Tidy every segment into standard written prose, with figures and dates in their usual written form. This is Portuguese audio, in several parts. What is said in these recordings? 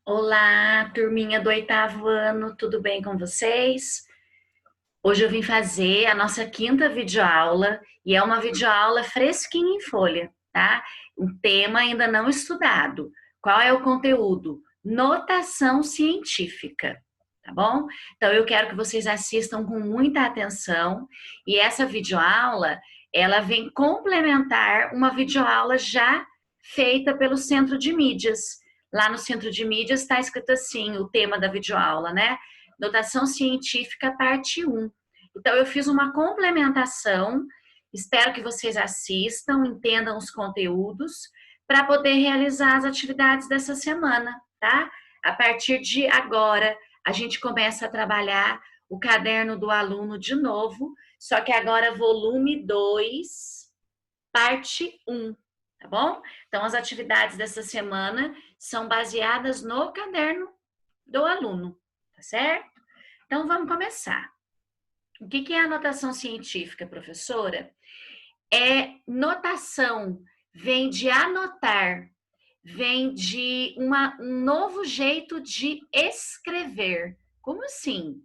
Olá, turminha do oitavo ano, tudo bem com vocês? Hoje eu vim fazer a nossa quinta videoaula e é uma videoaula fresquinha em folha, tá? Um tema ainda não estudado. Qual é o conteúdo? Notação científica, tá bom? Então eu quero que vocês assistam com muita atenção e essa videoaula, ela vem complementar uma videoaula já feita pelo Centro de Mídias. Lá no Centro de Mídias está escrito assim, o tema da videoaula, né? Notação científica, parte 1. Então, eu fiz uma complementação, espero que vocês assistam, entendam os conteúdos, para poder realizar as atividades dessa semana, tá? A partir de agora, a gente começa a trabalhar o caderno do aluno de novo, só que agora volume 2, parte 1, tá bom? Então, as atividades dessa semana são baseadas no caderno do aluno, tá certo? Então, vamos começar. O que é a notação científica, professora? É notação, vem de anotar, vem de um novo jeito de escrever. Como assim?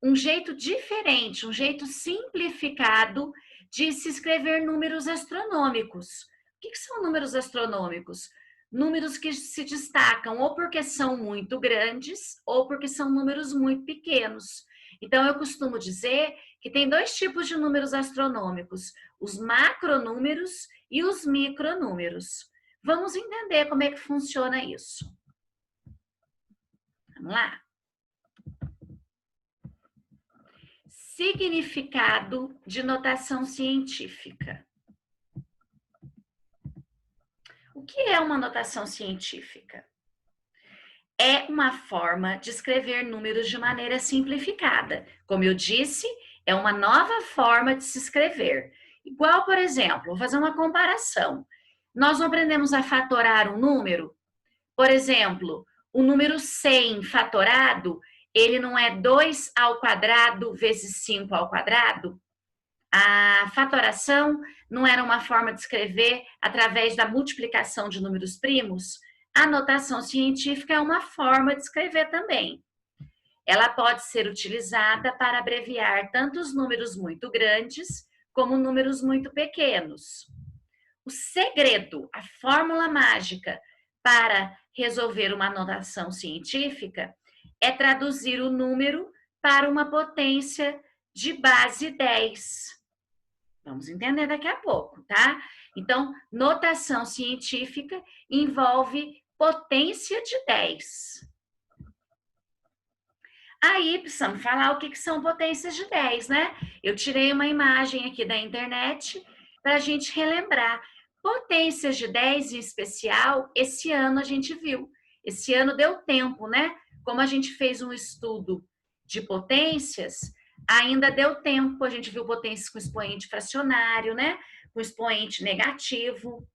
Um jeito diferente, um jeito simplificado de se escrever números astronômicos. O que são números astronômicos? Números que se destacam ou porque são muito grandes ou porque são números muito pequenos. Então, eu costumo dizer que tem dois tipos de números astronômicos: os macronúmeros e os micronúmeros. Vamos entender como é que funciona isso. Vamos lá? Significado de notação científica. O que é uma notação científica? É uma forma de escrever números de maneira simplificada. Como eu disse, é uma nova forma de se escrever. Igual, por exemplo, vou fazer uma comparação. Nós não aprendemos a fatorar um número? Por exemplo, o número 100 fatorado, ele não é 2 ao quadrado vezes 5 ao quadrado? A fatoração não era uma forma de escrever através da multiplicação de números primos? A notação científica é uma forma de escrever também. Ela pode ser utilizada para abreviar tanto os números muito grandes como números muito pequenos. O segredo, a fórmula mágica para resolver uma notação científica é traduzir o número para uma potência de base 10. Vamos entender daqui a pouco, tá? Então, notação científica envolve potência de 10. Aí, precisamos falar o que são potências de 10, né? Eu tirei uma imagem aqui da internet para a gente relembrar. Potências de 10 em especial, esse ano a gente viu. Esse ano deu tempo, né? Como a gente fez um estudo de potências, ainda deu tempo. A gente viu potências com expoente fracionário, né? Com expoente negativo.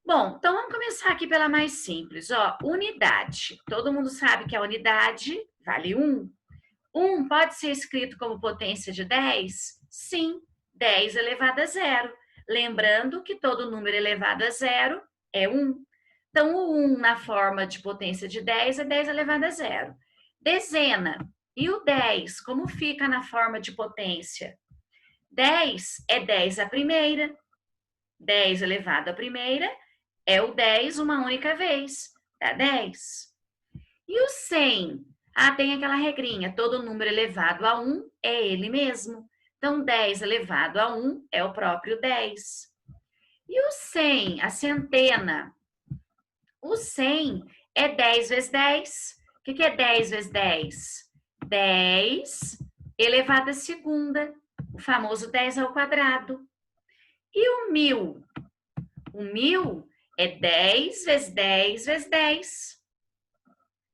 Bom, então vamos começar aqui pela mais simples, ó, unidade. Todo mundo sabe que a unidade vale 1. 1 pode ser escrito como potência de 10? Sim, 10 elevado a zero. Lembrando que todo número elevado a zero é 1. Então, o 1 na forma de potência de 10 é 10 elevado a zero. Dezena. E o 10, como fica na forma de potência? 10 é 10 a primeira. 10 elevado à primeira é o 10 uma única vez, dá 10. E o 100? Ah, tem aquela regrinha, todo número elevado a 1 é ele mesmo. Então, 10 elevado a 1 é o próprio 10. E o 100, a centena? O 100 é 10 vezes 10. O que é 10 vezes 10? 10 elevado à segunda, o famoso 10 ao quadrado. E o 1000? O 1000 é 10 vezes 10 vezes 10.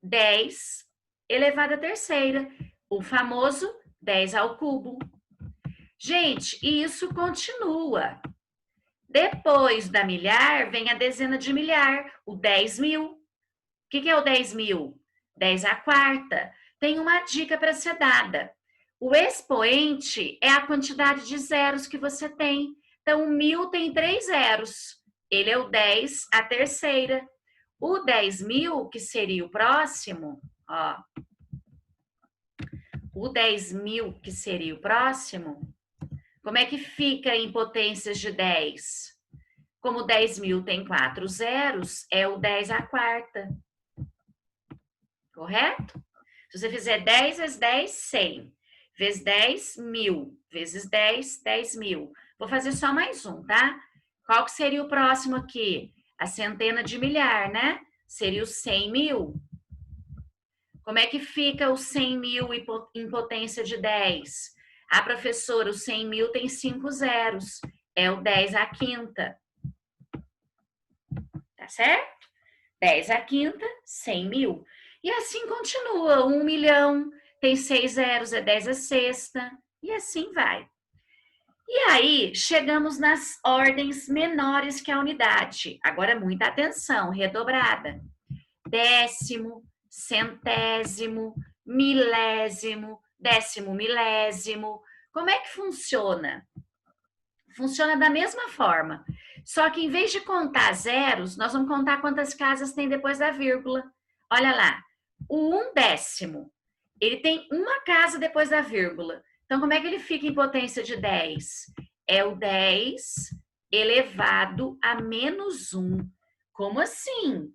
10 elevado à terceira, o famoso 10 ao cubo. Gente, e isso continua. Depois da milhar, vem a dezena de milhar, o 10.000. O que é o 10.000? 10 à quarta. Tem uma dica para ser dada. O expoente é a quantidade de zeros que você tem. Então, o 1000 tem 3 zeros. Ele é o 10 à terceira. O 10.000, que seria o próximo, ó. O 10.000, que seria o próximo, como é que fica em potências de 10? Como 10.000 tem 4 zeros, é o 10 à quarta. Correto? Se você fizer 10 vezes 10, 100. Vezes 10, 1.000. Vezes 10, 10.000. Vou fazer só mais um, tá? Qual que seria o próximo aqui? A centena de milhar, né? Seria o 100.000. Como é que fica o 100.000 em potência de 10? Ah, professora, o 100.000 tem 5 zeros. É o 10 à quinta. Tá certo? 10 à quinta, 100.000. E assim continua. 1 milhão tem 6 zeros, é 10 à sexta. E assim vai. E aí, chegamos nas ordens menores que a unidade. Agora, muita atenção, redobrada. Décimo, centésimo, milésimo, décimo milésimo. Como é que funciona? Funciona da mesma forma. Só que em vez de contar zeros, nós vamos contar quantas casas tem depois da vírgula. Olha lá, o 1/10, ele tem uma casa depois da vírgula. Então, como é que ele fica em potência de 10? É o 10 elevado a menos 1. Como assim?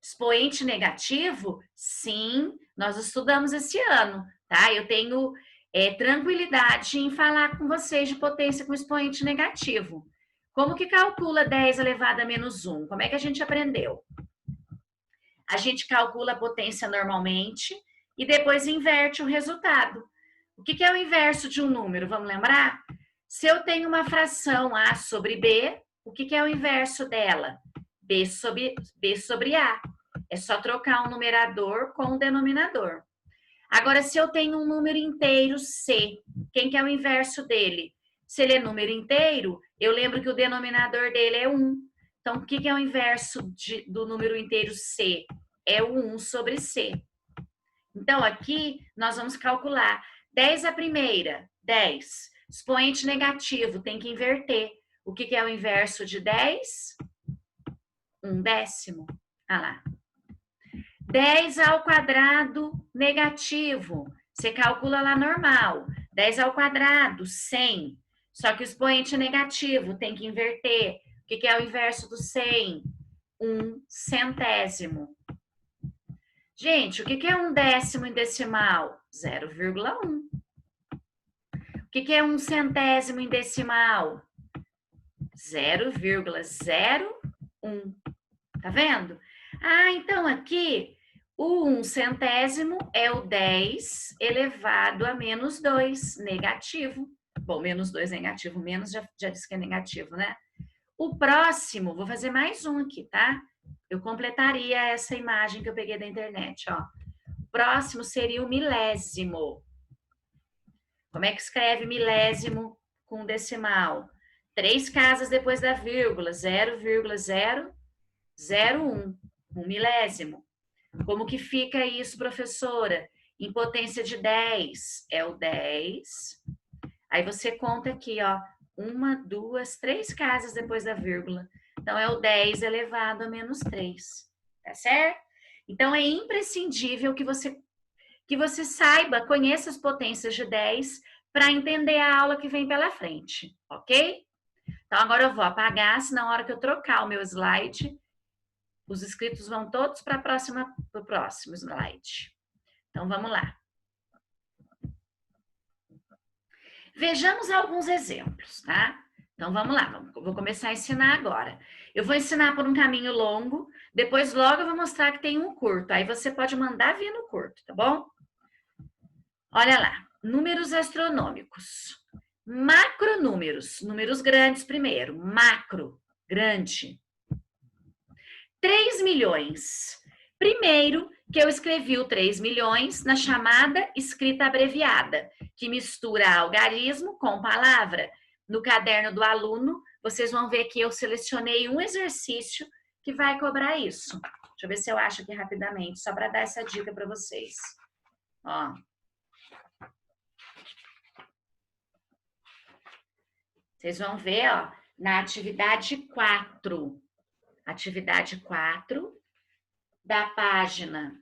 Expoente negativo? Sim, nós estudamos esse ano, tá? Eu tenho tranquilidade em falar com vocês de potência com expoente negativo. Como que calcula 10 elevado a menos 1? Como é que a gente aprendeu? A gente calcula a potência normalmente e depois inverte o resultado. O que é o inverso de um número? Vamos lembrar? Se eu tenho uma fração A sobre B, o que é o inverso dela? B sobre A. É só trocar um numerador com o denominador. Agora, se eu tenho um número inteiro C, quem que é o inverso dele? Se ele é número inteiro, eu lembro que o denominador dele é 1. Então, o que é o inverso do número inteiro C? É o 1 sobre C. Então, aqui nós vamos calcular 10 a primeira, 10. Expoente negativo, tem que inverter. O que é o inverso de 10? 1/10. Ah lá. 10 ao quadrado negativo. Você calcula lá normal. 10 ao quadrado, 100. Só que o expoente é negativo, tem que inverter. O que é o inverso do 100? 1 centésimo. Gente, o que é 1/10 em decimal? 0,1. O que é 1 centésimo em decimal? 0,01. Tá vendo? Ah, então aqui o 1 centésimo é o 10 elevado a menos 2, negativo. Bom, menos 2 negativo, menos já disse que é negativo, né? O próximo, vou fazer mais um aqui, tá? Eu completaria essa imagem que eu peguei da internet, ó. O próximo seria o milésimo. Como é que escreve milésimo com decimal? 3 casas depois da vírgula, 0,001, um milésimo. Como que fica isso, professora? Em potência de 10, é o 10. Aí você conta aqui, ó, 1, 2, 3 casas depois da vírgula. Então, é o 10 elevado a menos 3, tá certo? Então, é imprescindível que você saiba, conheça as potências de 10 para entender a aula que vem pela frente, ok? Então, agora eu vou apagar, se na hora que eu trocar o meu slide, os inscritos vão todos para o próximo slide. Então, vamos lá. Vejamos alguns exemplos, tá? Então, vamos lá. Vou começar a ensinar agora. Eu vou ensinar por um caminho longo, depois logo eu vou mostrar que tem um curto. Aí você pode mandar vir no curto, tá bom? Olha lá. Números astronômicos. Macronúmeros. Números grandes primeiro. Macro, grande. 3 milhões. Primeiro, que eu escrevi o 3 milhões na chamada escrita abreviada, que mistura algarismo com palavra. No caderno do aluno, vocês vão ver que eu selecionei um exercício que vai cobrar isso. Deixa eu ver se eu acho aqui rapidamente, só para dar essa dica para vocês. Ó. Vocês vão ver, ó, na atividade 4. Atividade 4, da página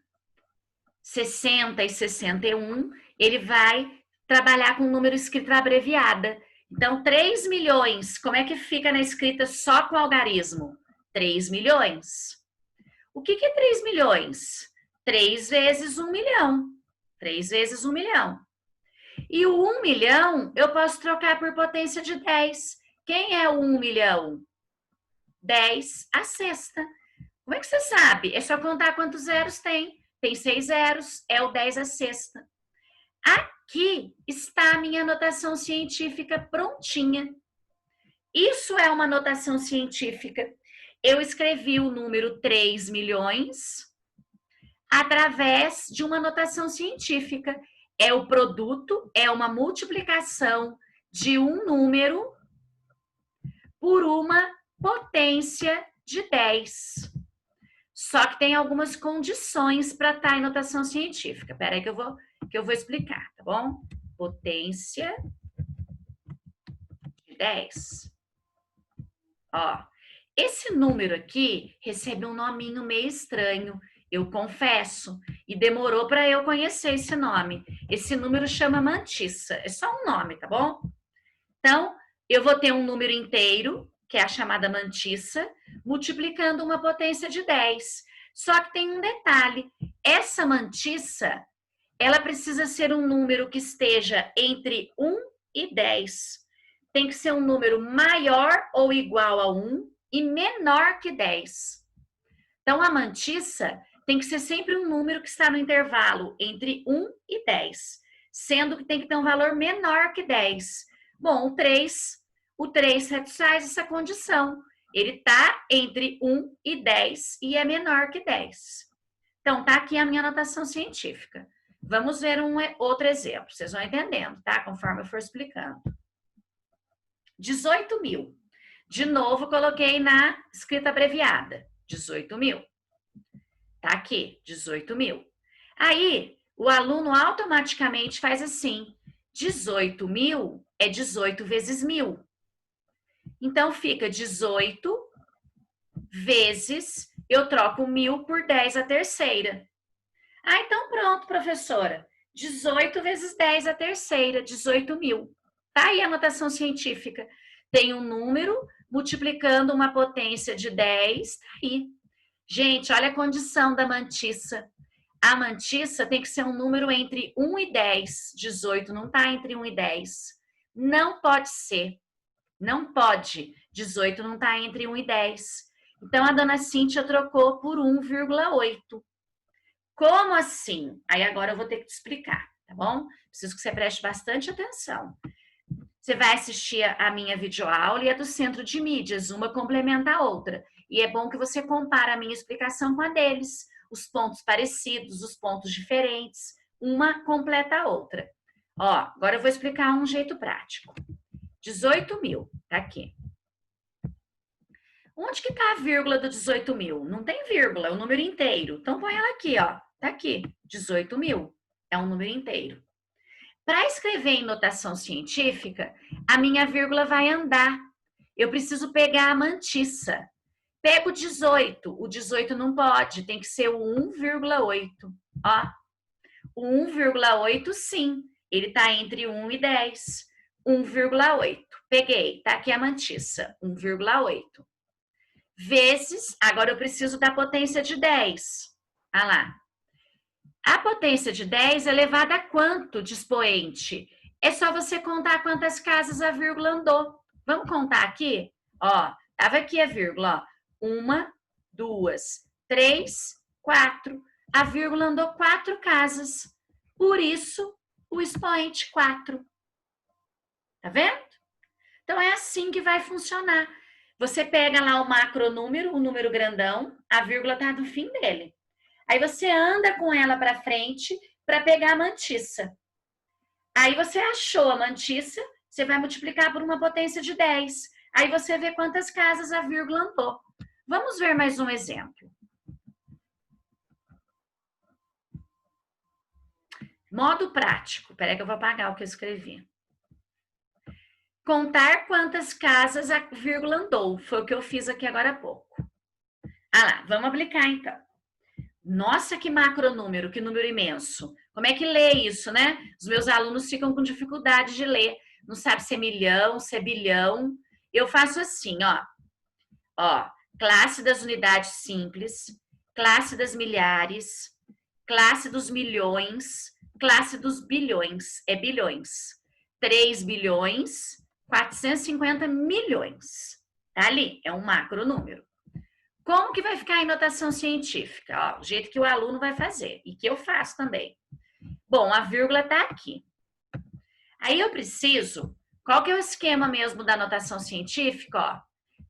60 e 61, ele vai trabalhar com o número escrito abreviada. Então, 3 milhões, como é que fica na escrita só com algarismo? 3 milhões. O que é 3 milhões? 3 vezes 1 milhão. 3 vezes 1 milhão. E o 1 milhão eu posso trocar por potência de 10. Quem é o 1 milhão? 10 a sexta. Como é que você sabe? É só contar quantos zeros tem. Tem 6 zeros, é o 10 a sexta. Aqui está a minha notação científica prontinha. Isso é uma notação científica. Eu escrevi o número 3 milhões através de uma notação científica. É o produto, é uma multiplicação de um número por uma potência de 10. Só que tem algumas condições para estar em notação científica. Espera aí que eu vou explicar, tá bom? Potência de 10. Ó, esse número aqui recebe um nominho meio estranho, eu confesso, e demorou para eu conhecer esse nome. Esse número chama mantissa, é só um nome, tá bom? Então, eu vou ter um número inteiro, que é a chamada mantissa, multiplicando uma potência de 10. Só que tem um detalhe, essa mantissa, ela precisa ser um número que esteja entre 1 e 10. Tem que ser um número maior ou igual a 1 e menor que 10. Então, a mantissa tem que ser sempre um número que está no intervalo entre 1 e 10, sendo que tem que ter um valor menor que 10. Bom, o 3 satisfaz essa condição. Ele está entre 1 e 10 e é menor que 10. Então, tá aqui a minha anotação científica. Vamos ver um outro exemplo. Vocês vão entendendo, tá? Conforme eu for explicando. 18 mil. De novo, coloquei na escrita abreviada. 18 mil. Tá aqui, 18 mil. Aí, o aluno automaticamente faz assim. 18 mil é 18 vezes 1000. Então, fica 18 vezes, eu troco 1000 por 10 a terceira. Ah, então pronto, professora. 18 vezes 10 a terceira, 18 mil. Tá aí a notação científica. Tem um número multiplicando uma potência de 10, tá aí. Gente, olha a condição da mantissa. A mantissa tem que ser um número entre 1 e 10. 18 não está entre 1 e 10. Não pode ser. Não pode. 18 não está entre 1 e 10. Então, a dona Cíntia trocou por 1,8. Como assim? Aí agora eu vou ter que te explicar, tá bom? Preciso que você preste bastante atenção. Você vai assistir a minha videoaula e a do Centro de Mídias, uma complementa a outra. E é bom que você compare a minha explicação com a deles, os pontos parecidos, os pontos diferentes, uma completa a outra. Ó, agora eu vou explicar um jeito prático. 18 mil, tá aqui. Onde que tá a vírgula do 18 mil? Não tem vírgula, é o número inteiro. Então põe ela aqui, ó. Tá aqui, 18 mil. É um número inteiro. Para escrever em notação científica, a minha vírgula vai andar. Eu preciso pegar a mantissa. Pego o 18. O 18 não pode, tem que ser o 1,8. Ó, o 1,8 sim, ele está entre 1 e 10. 1,8. Peguei, tá aqui a mantissa, 1,8. Vezes, agora eu preciso da potência de 10. Olha lá. A potência de 10 é elevada a quanto de expoente? É só você contar quantas casas a vírgula andou. Vamos contar aqui? Ó, tava aqui a vírgula, ó. 1, 2, 3, 4. A vírgula andou 4 casas. Por isso, o expoente 4. Tá vendo? Então, é assim que vai funcionar. Você pega lá o macronúmero, o número grandão, a vírgula tá no fim dele. Aí você anda com ela para frente para pegar a mantissa. Aí você achou a mantissa, você vai multiplicar por uma potência de 10. Aí você vê quantas casas a vírgula andou. Vamos ver mais um exemplo. Modo prático. Espera aí que eu vou apagar o que eu escrevi. Contar quantas casas a vírgula andou. Foi o que eu fiz aqui agora há pouco. Ah lá, vamos aplicar então. Nossa, que macronúmero, que número imenso. Como é que lê isso, né? Os meus alunos ficam com dificuldade de ler. Não sabe se é milhão, se é bilhão. Eu faço assim, ó, classe das unidades simples, classe das milhares, classe dos milhões, classe dos bilhões, é bilhões. 3 bilhões, 450 milhões. Tá ali, é um macronúmero. Como que vai ficar em notação científica? Ó, o jeito que o aluno vai fazer e que eu faço também. Bom, a vírgula está aqui. Aí eu preciso, qual que é o esquema mesmo da notação científica? Ó,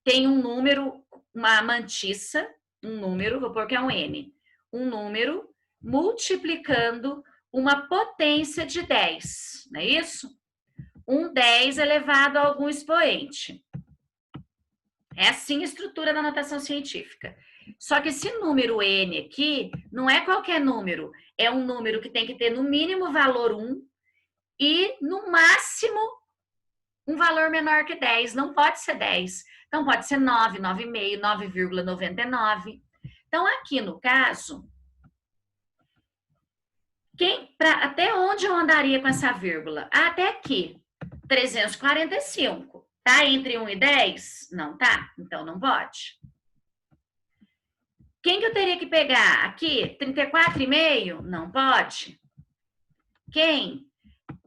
tem um número, uma mantissa, um número, vou pôr que é um N, um número multiplicando uma potência de 10, não é isso? Um 10 elevado a algum expoente. É assim a estrutura da notação científica. Só que esse número N aqui não é qualquer número. É um número que tem que ter no mínimo valor 1 e no máximo um valor menor que 10. Não pode ser 10. Então pode ser 9, 9,5, 9,99. Então aqui no caso, até onde eu andaria com essa vírgula? Até aqui, 345. Tá entre 1 e 10? Não tá, então não pode. Quem que eu teria que pegar? Aqui, 34,5? Não pode. Quem?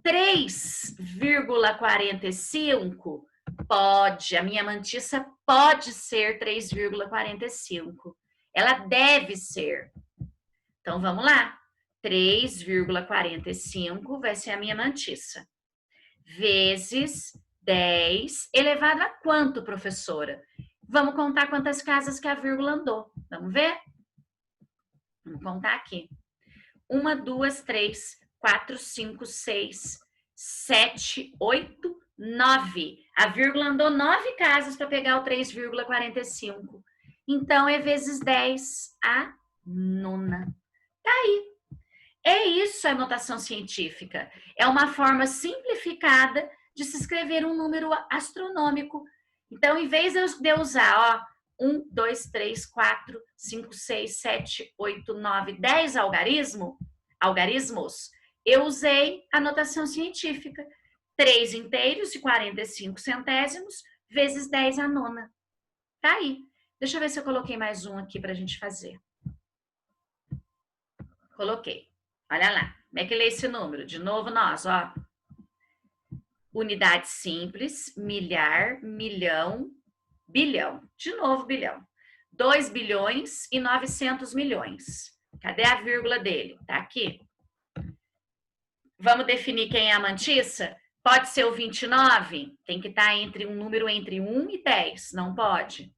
3,45? Pode. A minha mantissa pode ser 3,45. Ela deve ser. Então, vamos lá. 3,45 vai ser a minha mantissa. Vezes 10 elevado a quanto, professora? Vamos contar quantas casas que a vírgula andou. Vamos ver? Vamos contar aqui. 1, 2, 3, 4, 5, 6, 7, 8, 9. A vírgula andou 9 casas para pegar o 3,45. Então, é vezes 10 a nona. Tá aí. É isso a notação científica. É uma forma simplificada de se escrever um número astronômico. Então, em vez de eu usar, 1, 2, 3, 4, 5, 6, 7, 8, 9, 10 algarismos, eu usei a notação científica. 3 inteiros e 45 centésimos vezes 10 a nona. Tá aí. Deixa eu ver se eu coloquei mais um aqui para a gente fazer. Coloquei. Olha lá. Como é que lê esse número? De novo nós, ó. Unidade simples, milhar, milhão, bilhão. De novo, bilhão. 2 bilhões e 900 milhões. Cadê a vírgula dele? Tá aqui. Vamos definir quem é a mantissa? Pode ser o 29? Tem que estar entre um número entre 1 e 10. Não pode.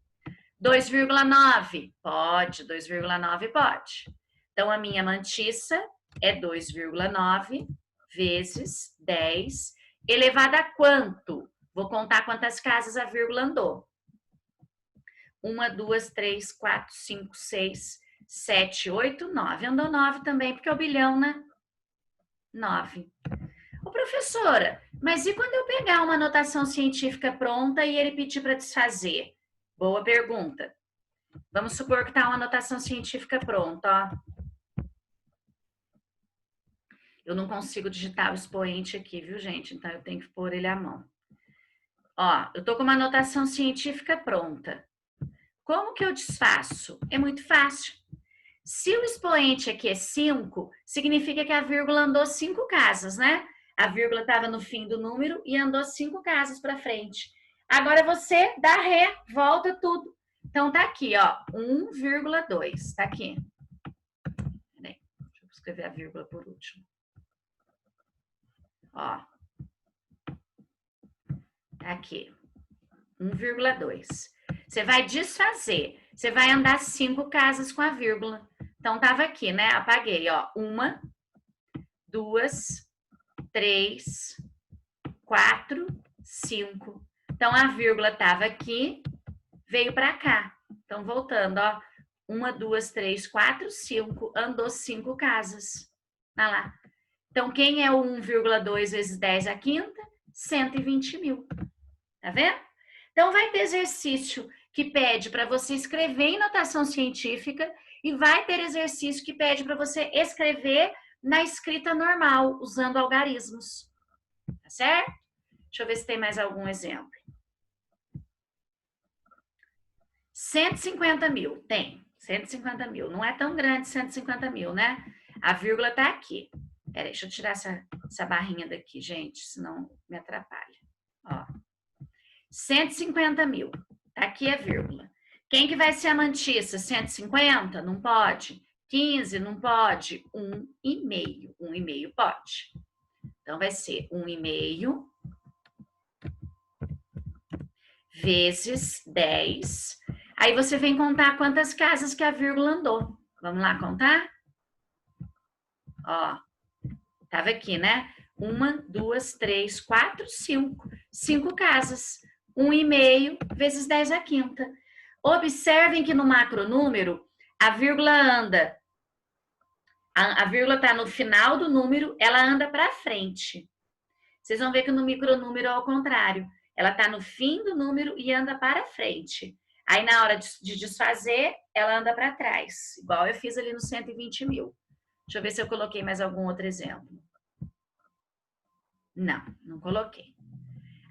2,9? Pode. 2,9 pode. Então, a minha mantissa é 2,9 vezes 10 elevado a quanto? Vou contar quantas casas a vírgula andou. 1, 2, 3, 4, 5, 6, 7, 8, 9. Andou 9 também, porque é o bilhão, né? 9. Ô, professora, mas e quando eu pegar uma anotação científica pronta e ele pedir para desfazer? Boa pergunta. Vamos supor que está uma anotação científica pronta, ó. Eu não consigo digitar o expoente aqui, viu, gente? Então, eu tenho que pôr ele à mão. Ó, eu tô com uma anotação científica pronta. Como que eu desfaço? É muito fácil. Se o expoente aqui é 5, significa que a vírgula andou 5 casas, né? A vírgula estava no fim do número e andou 5 casas para frente. Agora você dá ré, volta tudo. Então, tá aqui, ó, 1,2. Tá aqui. Deixa eu escrever a vírgula por último. Ó, tá aqui, 1,2. Você vai desfazer, você vai andar 5 casas com a vírgula. Então, tava aqui, né? Apaguei, ó, 1, 2, 3, 4, 5. Então, a vírgula tava aqui, veio para cá. Então, voltando, ó, 1, 2, 3, 4, 5, andou 5 casas. Olha lá. Então, quem é o 1,2 vezes 10 à quinta? 120 mil. Tá vendo? Então, vai ter exercício que pede para você escrever em notação científica E vai ter exercício que pede para você escrever na escrita normal, usando algarismos. Tá certo? Deixa eu ver se tem mais algum exemplo. 150 mil, tem. 150 mil. Não é tão grande 150 mil, né? A vírgula tá aqui. Peraí, deixa eu tirar essa barrinha daqui, gente, senão me atrapalha. Ó. 150 mil. Tá aqui a vírgula. Quem que vai ser a mantissa? 150? Não pode. 15? Não pode. 1,5. 1,5 pode. Então, vai ser 1,5 vezes 10. Aí você vem contar quantas casas que a vírgula andou. Vamos lá contar? Ó, tava aqui, né? 1, 2, 3, 4, 5. 5 casas. 1,5 vezes 10 à quinta. Observem que no macronúmero, a vírgula anda. A vírgula está no final do número, ela anda para frente. Vocês vão ver que no micronúmero é ao contrário. Ela está no fim do número e anda para frente. Aí, na hora de desfazer, ela anda para trás. Igual eu fiz ali no 120 mil. Deixa eu ver se eu coloquei mais algum outro exemplo. Não, não coloquei.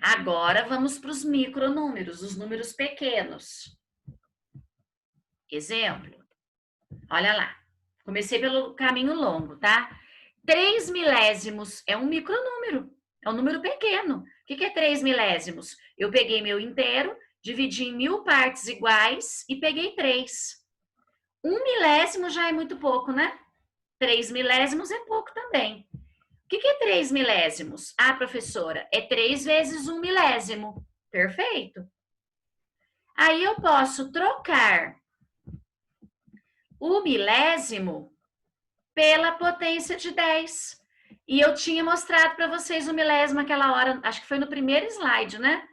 Agora, vamos para os micronúmeros, os números pequenos. Exemplo. Olha lá. Comecei pelo caminho longo, tá? 3 milésimos é um micronúmero. É um número pequeno. O que é 3 milésimos? Eu peguei meu inteiro, dividi em 1000 partes iguais e peguei 3. 1 milésimo já é muito pouco, né? 3 milésimos é pouco também. O que é 3 milésimos? Ah, professora, é 3 vezes 1 milésimo. Perfeito. Aí eu posso trocar o milésimo pela potência de 10. E eu tinha mostrado para vocês o milésimo aquela hora, acho que foi no primeiro slide, né?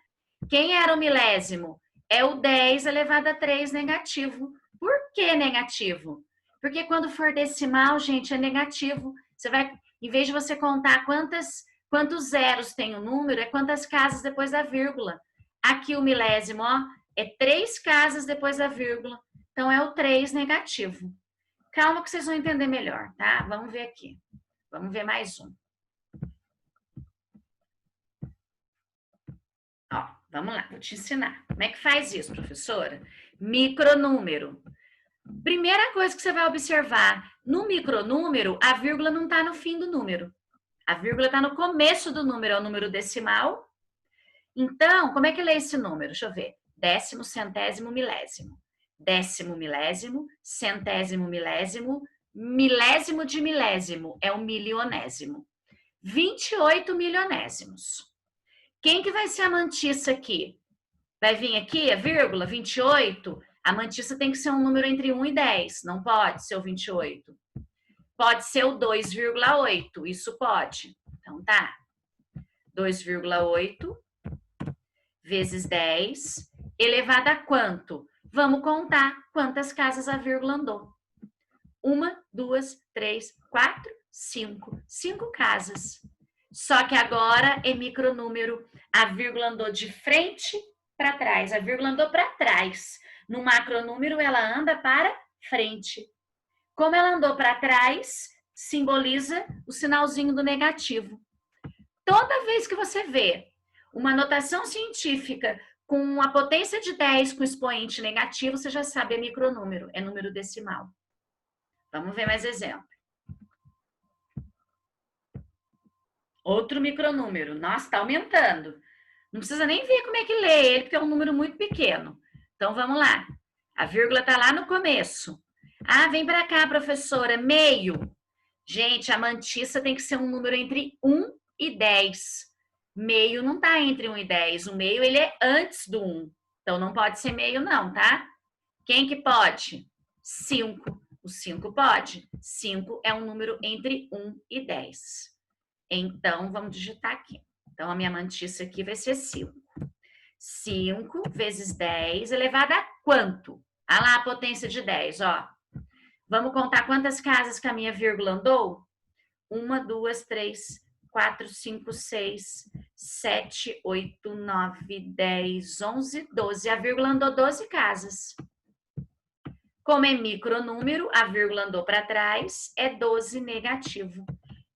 Quem era o milésimo? É o 10 elevado a 3 negativo. Por que negativo? Porque quando for decimal, gente, é negativo. Você vai, em vez de você contar quantos zeros tem o número, é quantas casas depois da vírgula. Aqui o milésimo, ó, é 3 casas depois da vírgula. Então, é o 3 negativo. Calma que vocês vão entender melhor, tá? Vamos ver aqui. Vamos ver mais um. Ó, vamos lá, vou te ensinar. Como é que faz isso, professora? Micronúmero. Primeira coisa que você vai observar, no micronúmero, a vírgula não está no fim do número. A vírgula está no começo do número, é o número decimal. Então, como é que lê esse número? Deixa eu ver. Décimo, centésimo, milésimo. Décimo, milésimo, centésimo, milésimo, milésimo de milésimo é o milionésimo. 28 milionésimos. Quem que vai ser a mantissa aqui? Vai vir aqui a vírgula 28? A mantissa tem que ser um número entre 1 e 10, não pode ser o 28. Pode ser o 2,8, isso pode. Então tá. 2,8 vezes 10 elevado a quanto? Vamos contar quantas casas a vírgula andou. 1, 2, 3, 4, 5. 5 casas. Só que agora é micronúmero. A vírgula andou de frente para trás. A vírgula andou para trás. No macronúmero, ela anda para frente. Como ela andou para trás, simboliza o sinalzinho do negativo. Toda vez que você vê uma notação científica com a potência de 10 com expoente negativo, você já sabe, é micronúmero, é número decimal. Vamos ver mais exemplo. Outro micronúmero. Nossa, está aumentando. Não precisa nem ver como é que lê ele, porque é um número muito pequeno. Então, vamos lá. A vírgula está lá no começo. Ah, vem para cá, professora. Meio. Gente, a mantissa tem que ser um número entre 1 e 10. Meio não está entre 1 e 10. O meio, ele é antes do 1. Então, não pode ser meio não, tá? Quem que pode? 5. O 5 pode. 5 é um número entre 1 e 10. Então, vamos digitar aqui. Então, a minha mantissa aqui vai ser 5. 5 vezes 10 elevado a quanto? Ah lá, a potência de 10, ó. Vamos contar quantas casas que a minha vírgula andou? 1, 2, 3, 4, 5, 6, 7, 8, 9, 10, 11, 12. A vírgula andou 12 casas. Como é micronúmero, a vírgula andou para trás, é 12 negativo.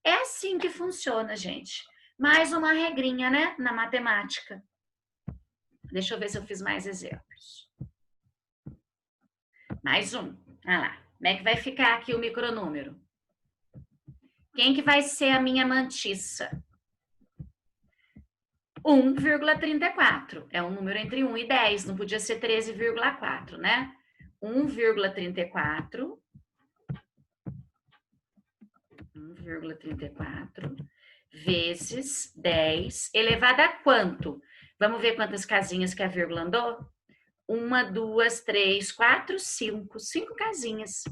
É assim que funciona, gente. Mais uma regrinha, né, na matemática. Deixa eu ver se eu fiz mais exemplos. Mais um. Olha lá. Como é que vai ficar aqui o micronúmero? Quem que vai ser a minha mantiça? 1,34. É um número entre 1 e 10. Não podia ser 13,4, né? 1,34. 1,34 vezes 10 elevado a quanto? Vamos ver quantas casinhas que a vírgula andou? 1, 2, 3, 4, 5. 5 casinhas.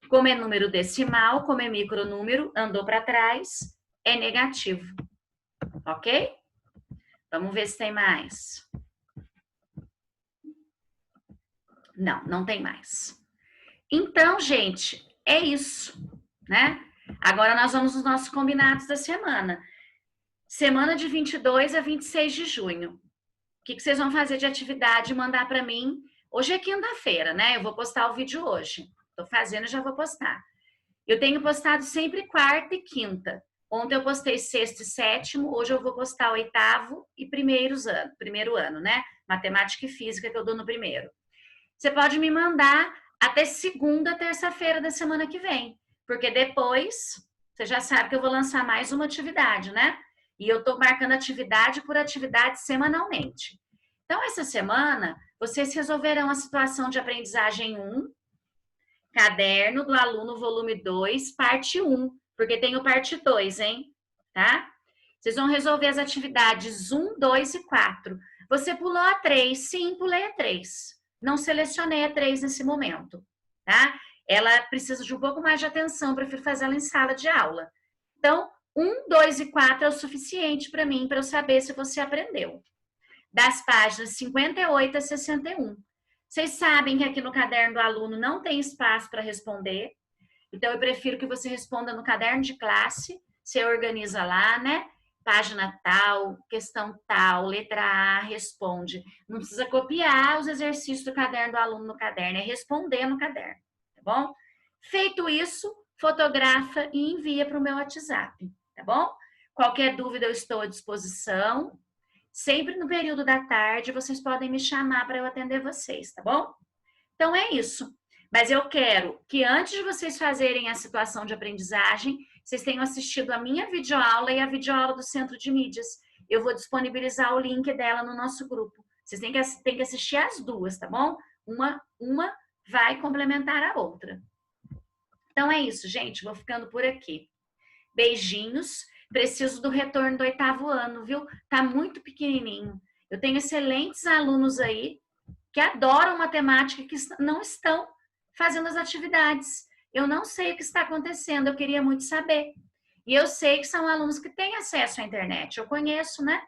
Como é número decimal, como é micronúmero, andou para trás, é negativo. Ok? Vamos ver se tem mais. Não, não tem mais. Então, gente, é isso, né? Agora nós vamos nos nossos combinados da semana. Semana de 22 a 26 de junho. O que vocês vão fazer de atividade e mandar para mim? Hoje é quinta-feira, né? Eu vou postar o vídeo hoje. Estou fazendo e já vou postar. Eu tenho postado sempre quarta e quinta. Ontem eu postei sexto e sétimo, hoje eu vou postar oitavo e primeiro ano, né? Matemática e física que eu dou no primeiro. Você pode me mandar até segunda, terça-feira da semana que vem, porque depois você já sabe que eu vou lançar mais uma atividade, né? E eu tô marcando atividade por atividade semanalmente. Então, essa semana, vocês resolverão a situação de aprendizagem 1, caderno do aluno, volume 2, parte 1, porque tem o parte 2, hein? Tá? Vocês vão resolver as atividades 1, 2 e 4. Você pulou a 3? Sim, pulei a 3. Não selecionei a 3 nesse momento, tá? Ela precisa de um pouco mais de atenção, prefiro fazer ela em sala de aula. Então, 1, 2 e 4 é o suficiente para mim, para eu saber se você aprendeu. Das páginas 58 a 61. Vocês sabem que aqui no caderno do aluno não tem espaço para responder, então eu prefiro que você responda no caderno de classe, você organiza lá, né? Página tal, questão tal, letra A, responde. Não precisa copiar os exercícios do caderno do aluno no caderno, é responder no caderno, tá bom? Feito isso, fotografa e envia para o meu WhatsApp, tá bom? Qualquer dúvida eu estou à disposição. Sempre no período da tarde, vocês podem me chamar para eu atender vocês, tá bom? Então é isso. Mas eu quero que antes de vocês fazerem a situação de aprendizagem, vocês tenham assistido a minha videoaula e a videoaula do Centro de Mídias. Eu vou disponibilizar o link dela no nosso grupo. Vocês têm que assistir as duas, tá bom? Uma vai complementar a outra. Então é isso, gente. Vou ficando por aqui. Beijinhos. Preciso do retorno do oitavo ano, viu? Tá muito pequenininho. Eu tenho excelentes alunos aí que adoram matemática, que não estão fazendo as atividades. Eu não sei o que está acontecendo, eu queria muito saber. E eu sei que são alunos que têm acesso à internet, eu conheço, né?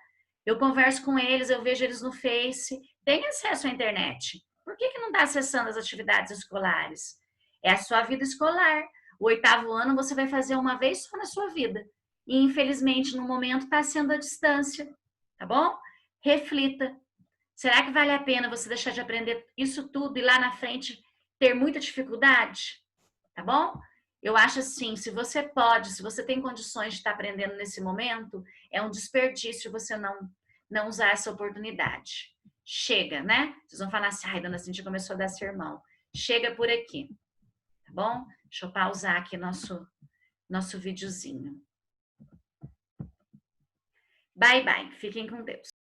Eu converso com eles, eu vejo eles no Face, têm acesso à internet. Por que não está acessando as atividades escolares? É a sua vida escolar. O oitavo ano você vai fazer uma vez só na sua vida. E infelizmente no momento está sendo à distância, tá bom? Reflita. Será que vale a pena você deixar de aprender isso tudo e lá na frente ter muita dificuldade? Tá bom? Eu acho assim, se você pode, se você tem condições de estar aprendendo nesse momento, é um desperdício você não usar essa oportunidade. Chega, né? Vocês vão falar assim, ai, dona Cintia começou a dar sermão. Chega por aqui, tá bom? Deixa eu pausar aqui nosso videozinho. Bye, bye. Fiquem com Deus.